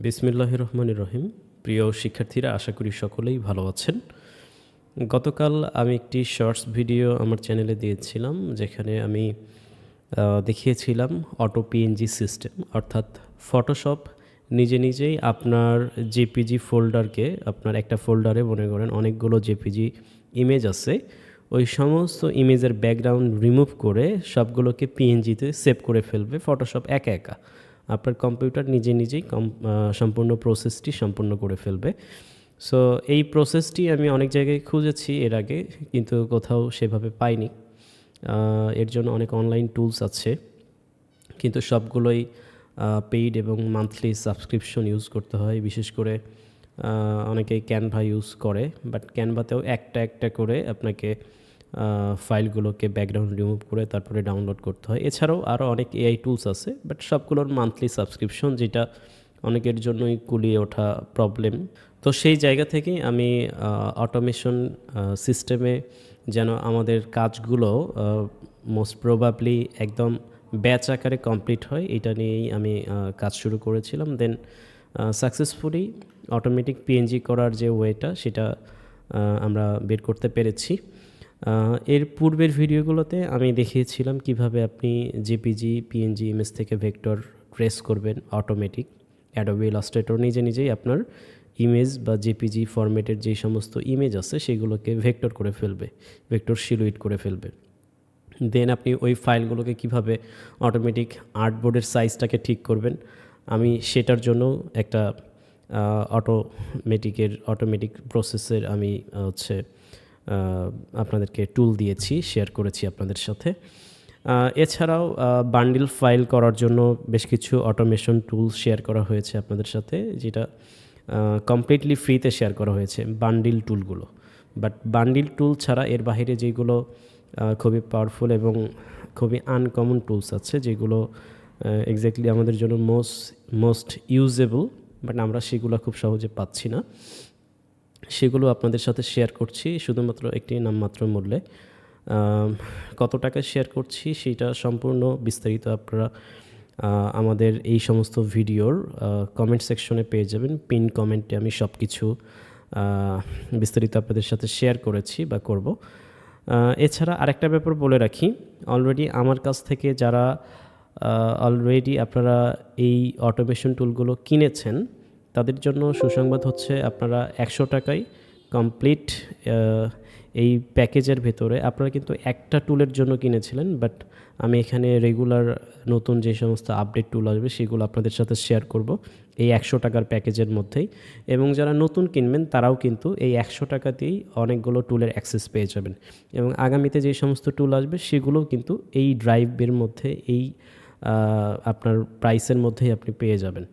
বিসমিল্লাহির রহমানির রহিম। প্রিয় শিক্ষার্থীরা, আশা করি সকলেই ভালো আছেন। গতকাল আমি একটি শর্টস ভিডিও আমার চ্যানেলে দিয়েছিলাম, যেখানে আমি দেখিয়েছিলাম অটো পিএনজি সিস্টেম, অর্থাৎ ফটোশপ নিজে নিজেই আপনার জেপিজি ফোল্ডারকে, আপনার একটা ফোল্ডারে মনে করেন অনেকগুলো জেপিজি ইমেজ আছে, ওই সমস্ত ইমেজের ব্যাকগ্রাউন্ড রিমুভ করে সবগুলোকে পিএনজিতে সেভ করে ফেলবে ফটোশপ একা একা। আপনার কম্পিউটার নিজে নিজেই সম্পূর্ণ প্রসেসটি সম্পূর্ণ করে ফেলবে। সো এই প্রসেসটি আমি অনেক জায়গায় খুঁজেছি এর আগে, কিন্তু কোথাও সেভাবে পাইনি। এর জন্য অনেক অনলাইন টুলস আছে, কিন্তু সবগুলোই পেইড এবং মান্থলি সাবস্ক্রিপশন ইউজ করতে হয়। বিশেষ করে অনেকেই ক্যানভা ইউজ করে, বাট ক্যানভাতেও একটা একটা করে আপনাকে ফাইলগুলোকে ব্যাকগ্রাউন্ড রিমুভ করে তারপরে ডাউনলোড করতে হয়। এছাড়াও আরও অনেক এআই টুলস আছে, বাট সবগুলোর মান্থলি সাবস্ক্রিপশন, যেটা অনেকের জন্যই কুলিয়ে ওঠা প্রবলেম। তো সেই জায়গা থেকেই আমি অটোমেশন সিস্টেমে যেন আমাদের কাজগুলো মোস্ট প্রবাবলি একদম ব্যাচ আকারে কমপ্লিট হয়, এটা নিয়েই আমি কাজ শুরু করেছিলাম। দেন সাকসেসফুলি অটোমেটিক পিএনজি করার যে ওয়েটা, সেটা আমরা বের করতে পেরেছি। এর পূর্বের ভিডিওগুলোতে আমি দেখিয়েছিলাম কিভাবে আপনি জেপিজি পিএনজি ইমেজ থেকে ভেক্টর ট্রেস করবেন অটোমেটিক। অ্যাডোবি ইলাস্ট্রেটর নিজে নিজেই আপনার ইমেজ বা জেপিজি ফরম্যাটের যে সমস্ত ইমেজ আছে সেগুলোকে ভেক্টর করে ফেলবে, ভেক্টর সিলুইট করে ফেলবে। দেন আপনি ওই ফাইলগুলোকে কিভাবে অটোমেটিক আর্টবোর্ডের সাইজটাকে ঠিক করবেন, আমি সেটার জন্য একটা অটোমেটিক প্রসেসের আমি আপনাদেরকে টুল দিয়েছি, শেয়ার করেছি আপনাদের সাথে। এছাড়াও বান্ডিল ফাইল করার জন্য বেশ কিছু অটোমেশন টুল শেয়ার করা হয়েছে আপনাদের সাথে, যেটা কমপ্লিটলি ফ্রিতে শেয়ার করা হয়েছে বান্ডিল টুলগুলো। বাট বান্ডিল টুল ছাড়া এর বাইরে যেগুলো খুবই পাওয়ারফুল এবং খুবই আনকমন টুলস আছে, যেগুলো এক্স্যাক্টলি আমাদের জন্য মোস্ট ইউজেবল, বাট আমরা সেগুলো খুব সহজে পাচ্ছি না, সেগুলো আপনাদের সাথে শেয়ার করছি শুধুমাত্র একটি নামমাত্র মূল্যে। কত টাকায় শেয়ার করছি সেটা সম্পূর্ণ বিস্তারিত আপনারা আমাদের এই সমস্ত ভিডিওর কমেন্ট সেকশনে পেয়ে যাবেন। পিন কমেন্টে আমি সব কিছু বিস্তারিত আপনাদের সাথে শেয়ার করেছি বা করব। এছাড়া আরেকটা ব্যাপার বলে রাখি, অলরেডি আমার কাছ থেকে যারা অলরেডি আপনারা এই অটোমেশন টুলগুলো কিনেছেন, তাদের জন্য সুসংবাদ হচ্ছে আপনারা 100 টাকায় কমপ্লিট এই প্যাকেজের ভেতরে আপনারা কিন্তু একটা টুলের জন্য কিনেছিলেন, বাট আমি এখানে রেগুলার নতুন যে সমস্ত আপডেট টুল আসবে সেগুলো আপনাদের সাথে শেয়ার করব এই 100 টাকার প্যাকেজের মধ্যেই। এবং যারা নতুন কিনবেন তারাও কিন্তু এই 100 টাকাতেই অনেকগুলো টুলের অ্যাক্সেস পেয়ে যাবেন, এবং আগামীতে যে সমস্ত টুল আসবে সেগুলোও কিন্তু এই ড্রাইভের মধ্যে, এই আপনার প্রাইসের মধ্যেই আপনি পেয়ে যাবেন।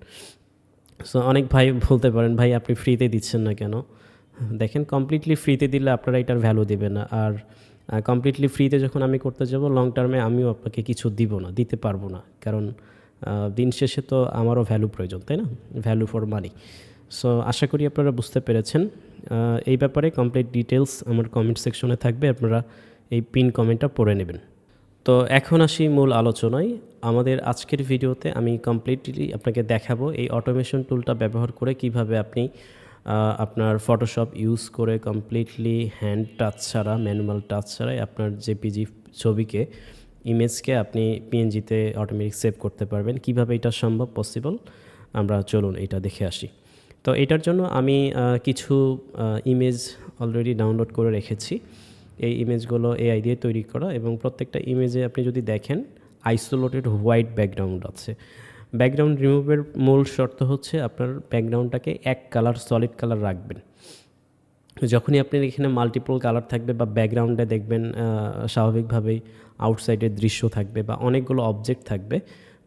সো অনেক ভাই বলতে পারেন, ভাই আপনি ফ্রিতে দিচ্ছেন না কেন? দেখেন, কমপ্লিটলি ফ্রিতে দিলে আপনারা এটার ভ্যালু দেবেন না, আর কমপ্লিটলি ফ্রিতে যখন আমি করতে যাব, লং টার্মে আমিও আপনাকে কিছু দিতে পারবো না, কারণ দিন শেষে তো আমারও ভ্যালু প্রয়োজন, তাই না? Value for money. সো আশা করি আপনারা বুঝতে পেরেছেন। এই ব্যাপারে কমপ্লিট ডিটেলস আমার কমেন্ট সেকশনে থাকবে, আপনারা এই পিন কমেন্টটা পড়ে নেবেন। তো এখন আসি মূল আলোচনায়। আমাদের আজকের ভিডিওতে আমি কমপ্লিটলি আপনাকে দেখাবো এই অটোমেশন টুলটা ব্যবহার করে কিভাবে আপনি আপনার ফটোশপ ইউজ করে কমপ্লিটলি হ্যান্ড টাচ ছাড়া, ম্যানুয়াল টাচ ছাড়াই আপনার জেপিজি ছবিকে, ইমেজকে আপনি পিএনজিতে অটোমেটিক সেভ করতে পারবেন। কিভাবে এটা সম্ভব, পসিবল, আমরা চলুন এটা দেখে আসি। তো এটার জন্য আমি কিছু ইমেজ অলরেডি ডাউনলোড করে রেখেছি। এই ইমেজগুলো এআই দিয়ে তৈরি করা, এবং প্রত্যেকটা ইমেজে আপনি যদি দেখেন আইসোলেটেড হোয়াইট ব্যাকগ্রাউন্ড আছে। ব্যাকগ্রাউন্ড রিমুভের মূল শর্ত হচ্ছে আপনার ব্যাকগ্রাউন্ডটাকে এক কালার, সলিড কালার রাখবেন। যখনই আপনার এখানে মাল্টিপল কালার থাকবে বা ব্যাকগ্রাউন্ডে দেখবেন স্বাভাবিকভাবেই আউটসাইডের দৃশ্য থাকবে বা অনেকগুলো অবজেক্ট থাকবে,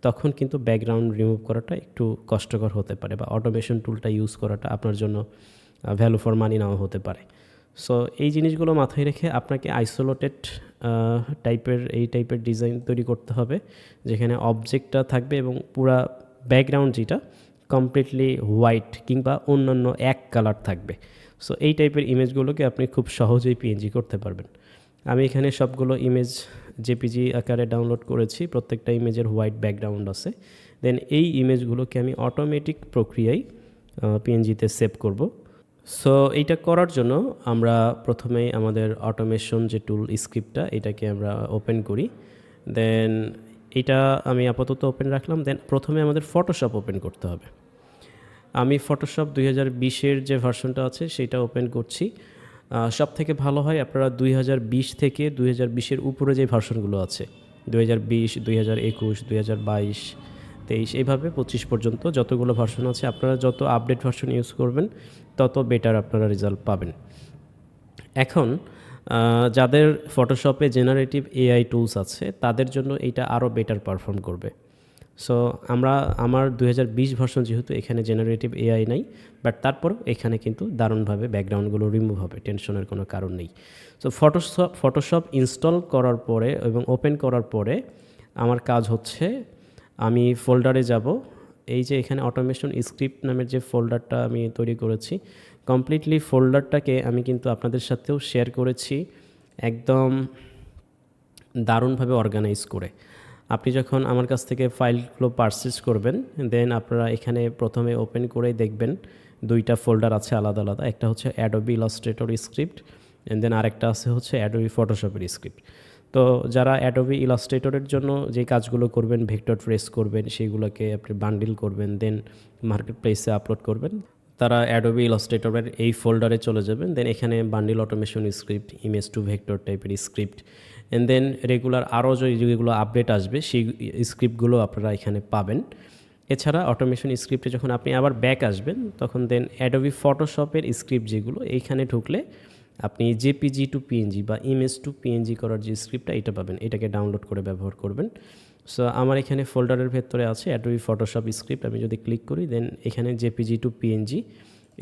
তখন কিন্তু ব্যাকগ্রাউন্ড রিমুভ করাটা একটু কষ্টকর হতে পারে, বা অটোমেশন টুলটা ইউজ করাটা আপনার জন্য ভ্যালু ফর মানি নাও হতে পারে। সো এই জিনিসগুলো মাথায় রেখে আপনাকে আইসোলেটেড এই টাইপের ডিজাইন তৈরি করতে হবে, যেখানে অবজেক্টটা থাকবে এবং পুরা ব্যাকগ্রাউন্ড যেটা কমপ্লিটলি হোয়াইট কিংবা অন্যান্য এক কালার থাকবে। সো এই টাইপের ইমেজগুলোকে আপনি খুব সহজেই পিএনজি করতে পারবেন। আমি এখানে সবগুলো ইমেজ জেপিজি আকারে ডাউনলোড করেছি, প্রত্যেকটা ইমেজের হোয়াইট ব্যাকগ্রাউন্ড আছে। দেন এই ইমেজগুলোকে আমি অটোমেটিক প্রক্রিয়ায় পিএনজিতে সেভ করব। সো এইটা করার জন্য আমরা প্রথমেই আমাদের অটোমেশন যে টুল স্ক্রিপ্টটা এটাকে আমরা ওপেন করি। দেন এটা আমি আপাতত ওপেন রাখলাম। দেন প্রথমে আমাদের ফটোশপ ওপেন করতে হবে। আমি ফটোশপ 2020-এর যে ভার্সনটা আছে সেটা ওপেন করছি। সব থেকে ভালো হয় আপনারা 2020 থেকে 2020-এর উপরে যে ভার্সনগুলো আছে 2020, 2021, 2022, 23 এইভাবে 25 পর্যন্ত যতগুলো ভার্সন আছে আপনারা যত আপডেট ভার্সন ইউজ করবেন তত বেটার আপনারা রেজাল্ট পাবেন। এখন যাদের ফটোশপে জেনারেটিভ এআই টুলস আছে তাদের জন্য এটা আরও বেটার পারফর্ম করবে। সো আমার 2020 ভার্সন যেহেতু এখানে জেনারেটিভ এআই নাই, বাট তারপরেও এখানে কিন্তু দারুণভাবে ব্যাকগ্রাউন্ডগুলো রিমুভ হবে, টেনশনের কোনো কারণ নেই। সো ফটোশপ ইনস্টল করার পরে এবং ওপেন করার পরে আমার কাজ হচ্ছে আমি ফোল্ডারে যাব। এই যে এখানে অটোমেশন স্ক্রিপ্ট নামের যে ফোল্ডারটা আমি তৈরি করেছি, কমপ্লিটলি ফোল্ডারটাকে আমি কিন্তু আপনাদের সাথেও শেয়ার করেছি একদম দারুণভাবে অর্গানাইজ করে। আপনি যখন আমার কাছ থেকে ফাইলগুলো পারচেজ করবেন দেন আপনারা এখানে প্রথমে ওপেন করেই দেখবেন দুইটা ফোল্ডার আছে আলাদা আলাদা। একটা হচ্ছে Adobe Illustrator script and then আরেকটা আছে হচ্ছে অ্যাডোবি ফটোশপের স্ক্রিপ্ট। তো যারা অ্যাডোবি ইলাস্ট্রেটরের জন্য যে কাজগুলো করবেন, ভেক্টর ট্রেস করবেন, সেগুলোকে আপনি বান্ডিল করবেন, দেন মার্কেট প্লেসে আপলোড করবেন, তারা অ্যাডোবি ইলাস্ট্রেটরের এই ফোল্ডারে চলে যাবেন। দেন এখানে bundle automation script, image to vector টাইপের স্ক্রিপ্ট অ্যান্ড দেন রেগুলার আরও যেগুলো আপডেট আসবে সেই স্ক্রিপ্টগুলো আপনারা এখানে পাবেন। এছাড়া অটোমেশন স্ক্রিপ্টে যখন আপনি আবার ব্যাক আসবেন তখন দেন অ্যাডোবি ফটোশপের স্ক্রিপ্ট যেগুলো এইখানে ঢুকলে আপনি জেপিজি টু পিএনজি বা ইমেজ টু পিএনজি করার যে স্ক্রিপ্টটা এটা পাবেন, এটাকে ডাউনলোড করে ব্যবহার করবেন। সো আমার এখানে ফোল্ডারের ভেতরে আছে অ্যাডোবি ফটোশপ স্ক্রিপ্ট। আমি যদি ক্লিক করি দেন এখানে জেপিজি টু পিএনজি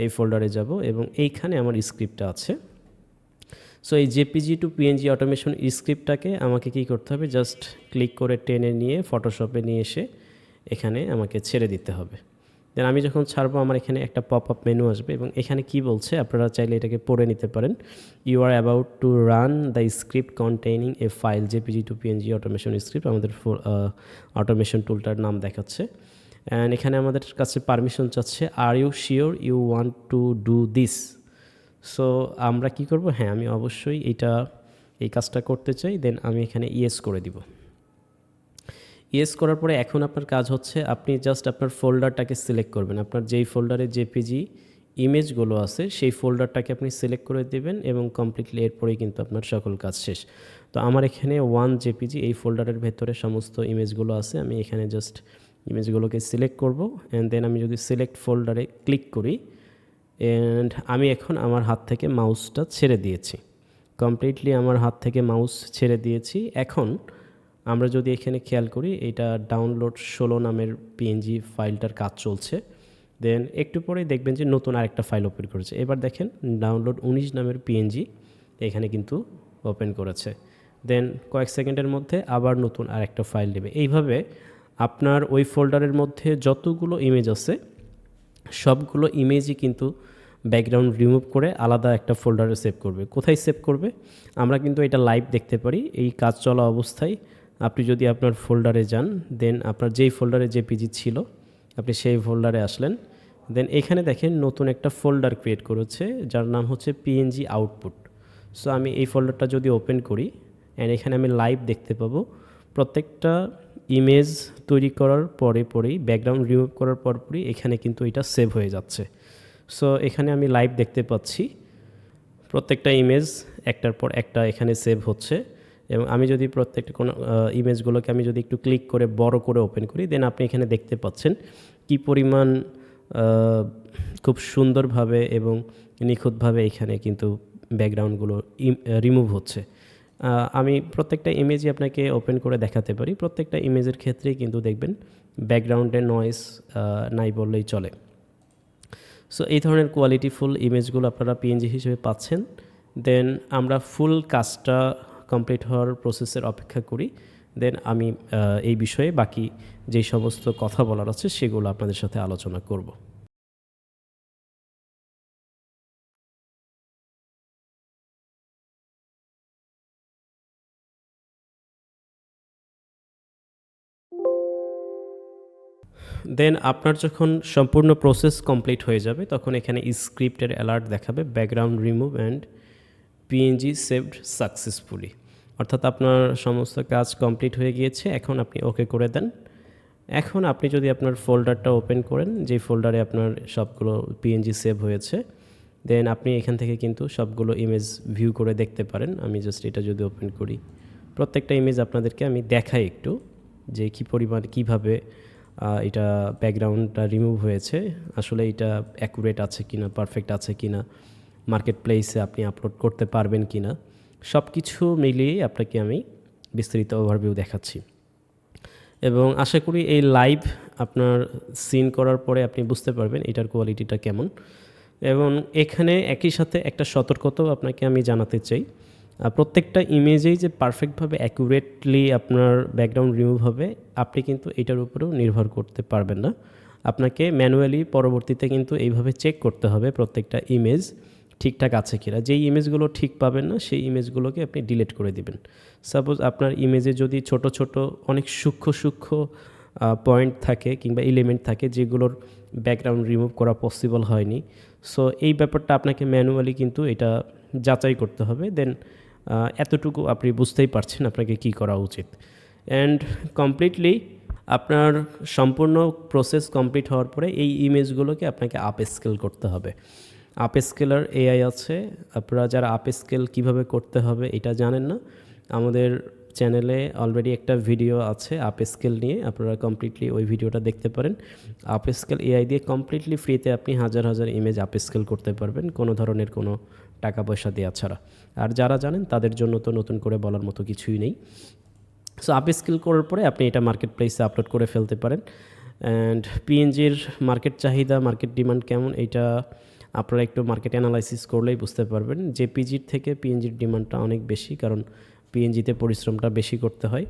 এই ফোল্ডারে যাব এবং এইখানে আমার স্ক্রিপ্টটা আছে। সো এই জেপিজি টু পিএনজি অটোমেশন স্ক্রিপ্টটাকে আমাকে কী করতে হবে, জাস্ট ক্লিক করে টেনে নিয়ে ফটোশপে নিয়ে এসে এখানে আমাকে ছেড়ে দিতে হবে। দেন আমি যখন ছাড়বো আমার এখানে একটা পপ আপ মেনু আসবে এবং এখানে কি বলছে আপনারা চাইলে এটাকে পড়ে নিতে পারেন। You are about to run the script containing a file JPG to PNG automation script. আমাদের অটোমেশন টুলটার নাম দেখাচ্ছে অ্যান্ড এখানে আমাদের কাছে পারমিশন চাচ্ছে, are you sure you want to do this. So আমরা কি করব, হ্যাঁ আমি অবশ্যই এই কাজটা করতে চাই। দেন আমি এখানে ইয়েস করে দিব। ইয়েস করার পরে এখন আপনার কাজ হচ্ছে আপনি জাস্ট আপনার ফোল্ডারটাকে সিলেক্ট করবেন। আপনার যেই ফোল্ডারে জেপিজি ইমেজগুলো আছে সেই ফোল্ডারটাকে আপনি সিলেক্ট করে দেবেন এবং কমপ্লিটলি এরপরেই কিন্তু আপনার সকল কাজ শেষ। তো আমার এখানে 1 জেপিজি এই ফোল্ডারের ভেতরে সমস্ত ইমেজগুলো আছে। আমি এখানে জাস্ট ইমেজগুলোকে সিলেক্ট করব অ্যান্ড দেন আমি যদি সিলেক্ট ফোল্ডারে ক্লিক করি অ্যান্ড আমি এখন আমার হাত থেকে মাউসটা ছেড়ে দিয়েছি, কমপ্লিটলি আমার হাত থেকে মাউস ছেড়ে দিয়েছি। এখন আমরা যদি এখানে খেয়াল করি এটা ডাউনলোড 16 নামের পিএনজি ফাইলটার কাজ চলছে। দেন একটু পরেই দেখবেন যে নতুন আরেকটা ফাইল ওপেন করেছে। এবার দেখেন ডাউনলোড 19 নামের পিএনজি এখানে কিন্তু ওপেন করেছে। দেন কয়েক সেকেন্ডের মধ্যে আবার নতুন আরেকটা ফাইল নেবে। এইভাবে আপনার ওই ফোল্ডারের মধ্যে যতগুলো ইমেজ আছে সবগুলো ইমেজই কিন্তু ব্যাকগ্রাউন্ড রিমুভ করে আলাদা একটা ফোল্ডারে সেভ করবে। কোথায় সেভ করবে আমরা কিন্তু এটা লাইভ দেখতে পারি। এই কাজ চলা অবস্থায় আপনি যদি আপনার ফোল্ডারে যান দেন আপনার যেই ফোল্ডারে জেপিজি ছিল আপনি সেই ফোল্ডারে আসলেন। দেন এখানে দেখেন নতুন একটা ফোল্ডার ক্রিয়েট করেছে যার নাম হচ্ছে পিএনজি আউটপুট। সো আমি এই ফোল্ডারটা যদি ওপেন করি অ্যান্ড এখানে আমি লাইভ দেখতে পাবো প্রত্যেকটা ইমেজ তৈরি করার পরেই ব্যাকগ্রাউন্ড রিমুভ করার পরই এখানে কিন্তু এটা সেভ হয়ে যাচ্ছে। সো এখানে আমি লাইভ দেখতে পাচ্ছি প্রত্যেকটা ইমেজ একটার পর একটা এখানে সেভ হচ্ছে এবং আমি যদি প্রত্যেকটা কোনো ইমেজগুলোকে আমি যদি একটু ক্লিক করে বড় করে ওপেন করি দেন আপনি এখানে দেখতে পাচ্ছেন কি পরিমাণ খুব সুন্দরভাবে এবং নিখুঁতভাবে এখানে কিন্তু ব্যাকগ্রাউন্ডগুলো রিমুভ হচ্ছে। আমি প্রত্যেকটা ইমেজই আপনাকে ওপেন করে দেখাতে পারি। প্রত্যেকটা ইমেজের ক্ষেত্রেই কিন্তু দেখবেন ব্যাকগ্রাউন্ডের নয়েজ নাই বললেই চলে। সো এই ধরনের কোয়ালিটিফুল ইমেজগুলো আপনারা পিএনজি হিসেবে পাচ্ছেন। দেন আমরা ফুল কাজটা কমপ্লিট হওয়ার প্রসেসের অপেক্ষা করি। দেন আমি এই বিষয়ে বাকি যেই সমস্ত কথা বলার আছে সেগুলো আপনাদের সাথে আলোচনা করব। দেন আপনার যখন সম্পূর্ণ প্রসেস কমপ্লিট হয়ে যাবে তখন এখানে স্ক্রিপ্টের অ্যালার্ট দেখাবে background remove and PNG saved successfully, অর্থাৎ আপনার সমস্ত কাজ কমপ্লিট হয়ে গিয়েছে। এখন আপনি ওকে করে দেন। এখন আপনি যদি আপনার ফোল্ডারটা ওপেন করেন, যেই ফোল্ডারে আপনার সবগুলো পিএনজি সেভ হয়েছে, দেন আপনি এখান থেকে কিন্তু সবগুলো ইমেজ ভিউ করে দেখতে পারেন। আমি জাস্ট এটা যদি ওপেন করি, প্রত্যেকটা ইমেজ আপনাদেরকে আমি দেখাই একটু যে কী পরিমাণ কীভাবে এটা ব্যাকগ্রাউন্ডটা রিমুভ হয়েছে, আসলে এটা অ্যাকুরেট আছে কিনা, পারফেক্ট আছে কিনা, মার্কেট প্লেসে আপনি আপলোড করতে পারবেন কিনা, সব কিছু মিলিয়েই আপনাকে আমি বিস্তারিত ওভারভিউ দেখাচ্ছি। এবং আশা করি এই লাইভ আপনার সিন করার পরে আপনি বুঝতে পারবেন এটার কোয়ালিটিটা কেমন। এবং এখানে একই সাথে একটা সতর্কতাও আপনাকে আমি জানাতে চাই, প্রত্যেকটা ইমেজেই যে পারফেক্টভাবে অ্যাকুরেটলি আপনার ব্যাকগ্রাউন্ড রিমুভ হবে আপনি কিন্তু এটার উপরেও নির্ভর করতে পারবেন না। আপনাকে ম্যানুয়ালি পরবর্তীতে কিন্তু এইভাবে চেক করতে হবে প্রত্যেকটা ইমেজ ঠিকঠাক আছে কিনা। যেই ইমেজগুলো ঠিক পাবেন না সেই ইমেজগুলোকে আপনি ডিলিট করে দিবেন। সাপোজ আপনার ইমেজে যদি ছোট ছোট অনেক সূক্ষ্ম পয়েন্ট থাকে কিংবা এলিমেন্ট থাকে যেগুলোর ব্যাকগ্রাউন্ড রিমুভ করা পসিবল হয়নি, সো এই ব্যাপারটা আপনাকে ম্যানুয়ালি কিন্তু এটা যাচাই করতে হবে। দেন এতটুকু আপনি বুঝতেই পারছেন আপনাকে কি করা উচিত। অ্যান্ড কমপ্লিটলি আপনার সম্পূর্ণ প্রসেস কমপ্লিট হওয়ার পরে এই ইমেজগুলোকে আপনাকে আপ স্কেল করতে হবে। আপ স্কেলার এআই আছে, আপনারা যারা আপ স্কেল কীভাবে করতে হবে এটা জানেন না, আমাদের চ্যানেলে অলরেডি একটা ভিডিও আছে আপ স্কেল নিয়ে, আপনারা কমপ্লিটলি ওই ভিডিওটা দেখতে পারেন। আপ স্কেল এআই দিয়ে কমপ্লিটলি ফ্রিতে আপনি হাজার হাজার ইমেজ আপ স্কেল করতে পারবেন কোনো ধরনের কোনো টাকা পয়সা দেওয়া ছাড়া। আর যারা জানেন তাদের জন্য তো নতুন করে বলার মতো কিছুই নেই। সো আপ স্কেল করার পরে আপনি এটা মার্কেট প্লেসে আপলোড করে ফেলতে পারেন। অ্যান্ড পিএনজির মার্কেট চাহিদা, মার্কেট ডিমান্ড কেমন, এটা আপনারা একটু মার্কেট অ্যানালাইসিস করলেই বুঝতে পারবেন। জেপিজির থেকে পিএনজির ডিমান্ডটা অনেক বেশি, কারণ পিএনজিতে পরিশ্রমটা বেশি করতে হয়।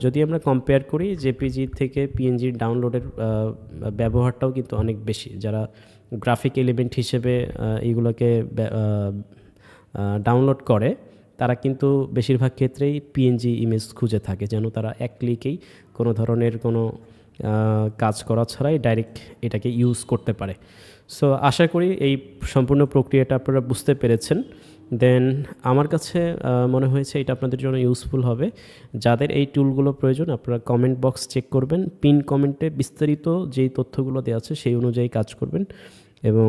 যদি আমরা কম্পেয়ার করি জেপিজি থেকে পিএনজির ডাউনলোডের ব্যবহারটাও কিন্তু অনেক বেশি। যারা গ্রাফিক এলিমেন্ট হিসেবে এইগুলোকে ডাউনলোড করে তারা কিন্তু বেশিরভাগ ক্ষেত্রেই পিএনজি ইমেজ খুঁজে থাকে, যেন তারা এক ক্লিকেই কোনো ধরনের কোনো কাজ করা ছাড়াই ডাইরেক্ট এটাকে ইউজ করতে পারে। সো আশা করি এই সম্পূর্ণ প্রক্রিয়াটা আপনারা বুঝতে পেরেছেন। দেন আমার কাছে মনে হয়েছে এটা আপনাদের জন্য ইউজফুল হবে। যাদের এই টুলগুলো প্রয়োজন আপনারা কমেন্ট বক্স চেক করবেন, পিন কমেন্টে বিস্তারিত যেই তথ্যগুলো দেওয়া আছে সেই অনুযায়ী কাজ করবেন এবং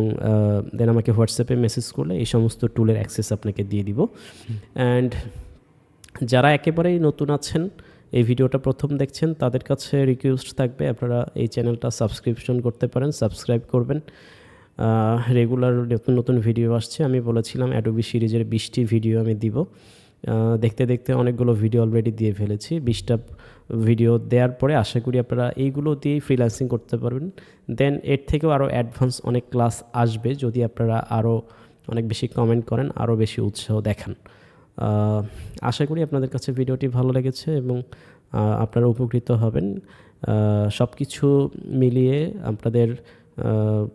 দেন আমাকে হোয়াটসঅ্যাপে মেসেজ করলে এই সমস্ত টুলের অ্যাক্সেস আপনাকে দিয়ে দিব। অ্যান্ড যারা একেবারেই নতুন আছেন, এই ভিডিওটা প্রথম দেখছেন, তাদের কাছে রিকোয়েস্ট থাকবে আপনারা এই চ্যানেলটা সাবস্ক্রিপশন করতে পারেন, সাবস্ক্রাইব করবেন। রেগুলার নতুন নতুন ভিডিও আসছে। আমি বলেছিলাম অ্যাডোবি সিরিজের 20টি ভিডিও আমি দিব। দেখতে দেখতে অনেকগুলো ভিডিও অলরেডি দিয়ে ফেলেছি। 20টা ভিডিও দেওয়ার পরে আশা করি আপনারা এইগুলো দিয়েই ফ্রিল্যান্সিং করতে পারবেন। দেন এর থেকেও আরও অ্যাডভান্স অনেক ক্লাস আসবে যদি আপনারা আরও অনেক বেশি কমেন্ট করেন, আরও বেশি উৎসাহ দেখান। আশা করি আপনাদের কাছে ভিডিওটি ভালো লেগেছে এবং আপনারা উপকৃত হবেন। সব কিছু মিলিয়ে আপনাদের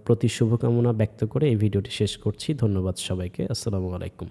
প্রতি শুভকামনা ব্যক্ত করে এই ভিডিওটি শেষ করছি। ধন্যবাদ সবাইকে। আসসালামু আলাইকুম।